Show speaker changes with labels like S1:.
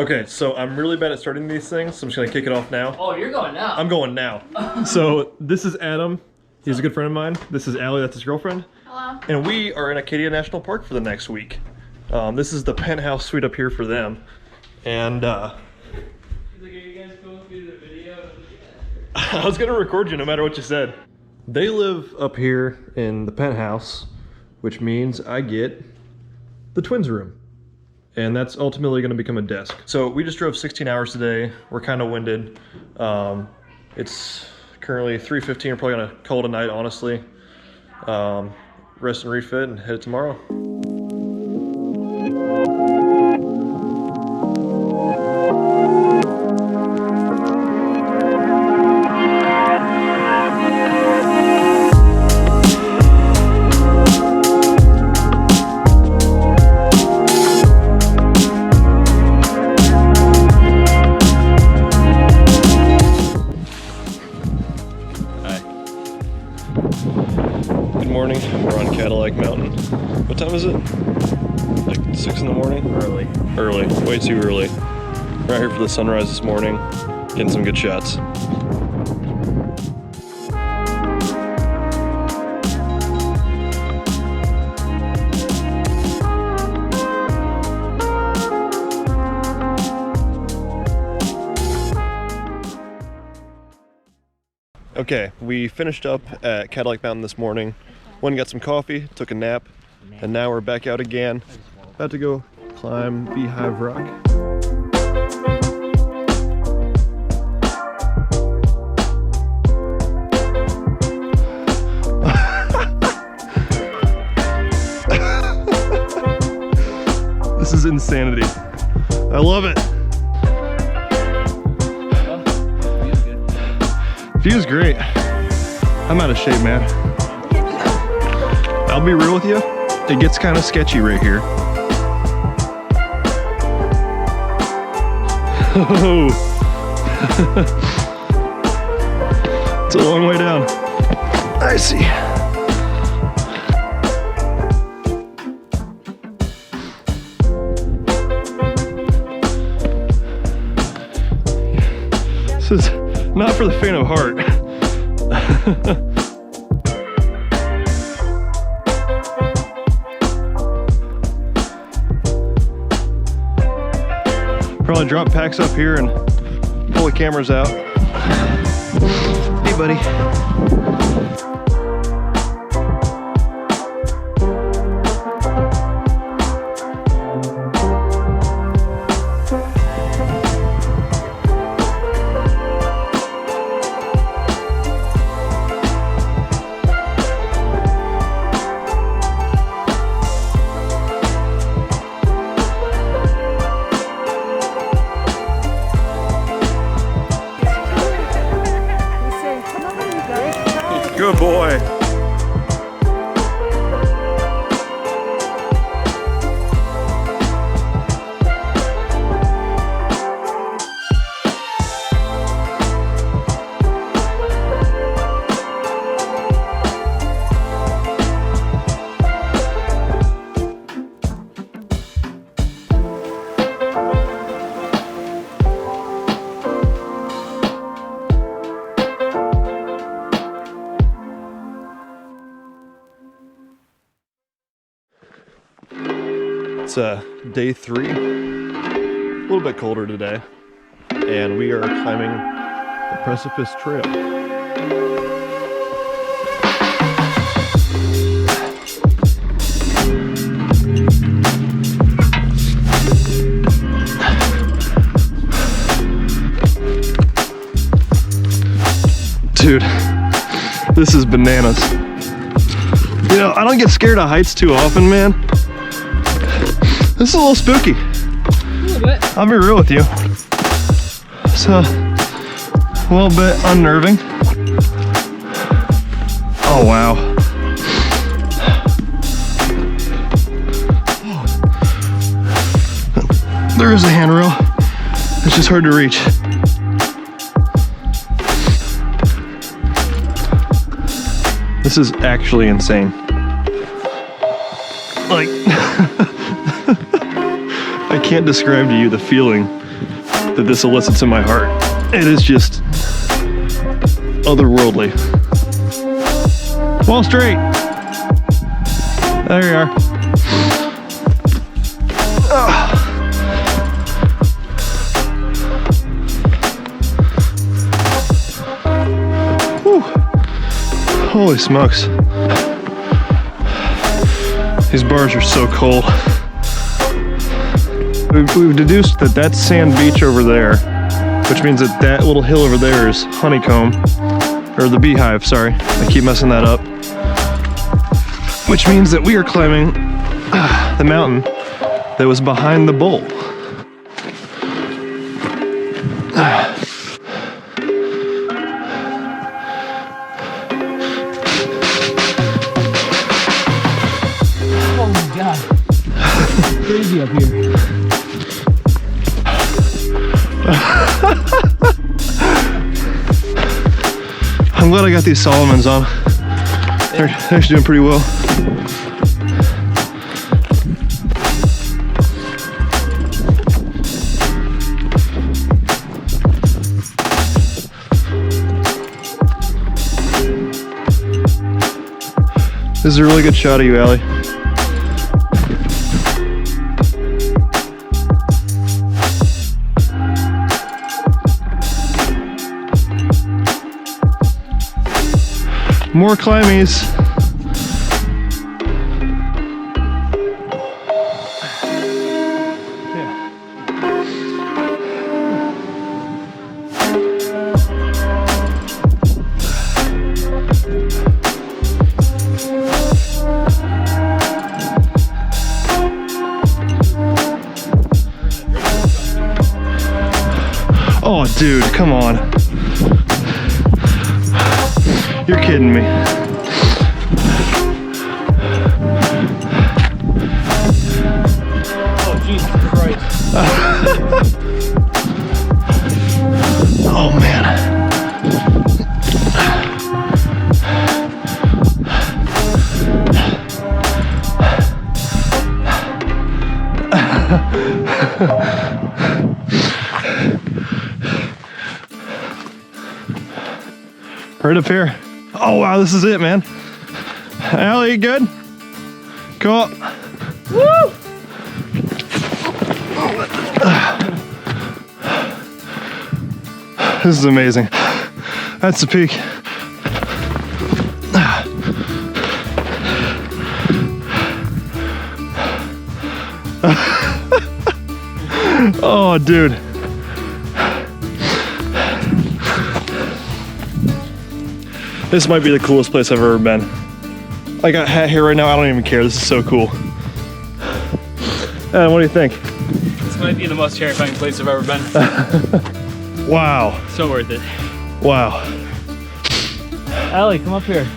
S1: Okay, so I'm really bad at starting these things, so I'm just gonna kick it off now.
S2: Oh, you're going now.
S1: I'm going now. So this is Adam. He's a good friend of mine. This is Allie, that's his girlfriend.
S3: Hello.
S1: And we are in Acadia National Park for the next week. This is the penthouse suite up here for them. And I was gonna record you no matter what you said. They live up here in the penthouse, which means I get the twins room. And that's ultimately gonna become a desk. So we just drove 16 hours today. We're kind of winded. It's currently 3:15. We're probably gonna call it a night, honestly. Rest and refit and head tomorrow. We're on Cadillac Mountain. What time is it? Like 6 in the morning?
S2: Early.
S1: Early, way too early. We're out here for the sunrise this morning, getting some good shots. Okay, we finished up at Cadillac Mountain this morning. Went and got some coffee, took a nap, and now we're back out again. About to go climb Beehive Rock. This is insanity. I love it. View's great. I'm out of shape, man. I'll be real with you, it gets kind of sketchy right here. Oh. It's a long way down. I see. This is not for the faint of heart. Probably drop packs up here and pull the cameras out. Hey, buddy. Good boy. It's day 3, a little bit colder today, and we are climbing the Precipice Trail. Dude, this is bananas. You know, I don't get scared of heights too often, man. This is a little spooky. A little bit. I'll be real with you. It's a little bit unnerving. Oh, wow. There is a handrail. It's just hard to reach. This is actually insane. Like, I can't describe to you the feeling that this elicits in my heart. It is just otherworldly. Wall straight. There you are. Whew. Holy smokes. These bars are so cold. We've deduced that that's sand beach over there, which means that that little hill over there is honeycomb, or the Beehive, sorry. I keep messing that up. Which means that we are climbing the mountain that was behind the bowl.
S2: Oh my God, it's crazy up here.
S1: I'm glad I got these Solomons on. They're actually doing pretty well. This is a really good shot of you, Allie. More climbies. Oh, dude, come on. You're kidding me.
S2: Oh, Jesus Christ.
S1: Oh, man. Right up here. Oh wow, this is it, man. Allie, you good? Cool. Woo! This is amazing. That's the peak. Oh, dude. This might be the coolest place I've ever been. I got a hat here right now, I don't even care. This is so cool. What do you think?
S2: This might be the most terrifying place I've ever been.
S1: Wow.
S2: So worth it.
S1: Wow.
S2: Allie, come up here.